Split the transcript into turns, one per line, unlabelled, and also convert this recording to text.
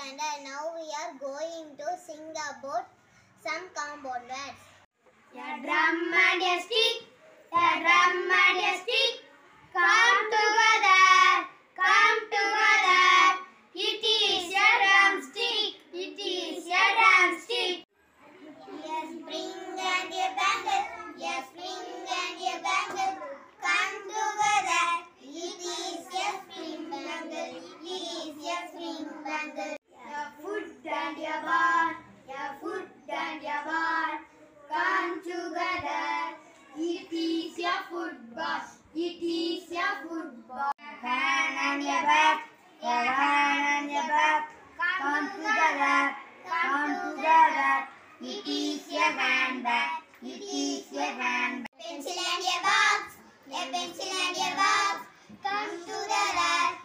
standard. Now we are going to sing about some compound words.
A drum and a stick, a drum and a stick, come together, come together. It is a drumstick, it is a drumstick.
A spring and a bangle, a spring and a bangle, come together. It is a spring bangle, it is a spring bangle.
A foot and a bar, a foot and a bar, come together. It is a football, it is a football. A hand and a bat, a hand and a bat, come together, come together. It is a handbag, it is a handbag.
Pencil and a box, a pencil and a box, come together.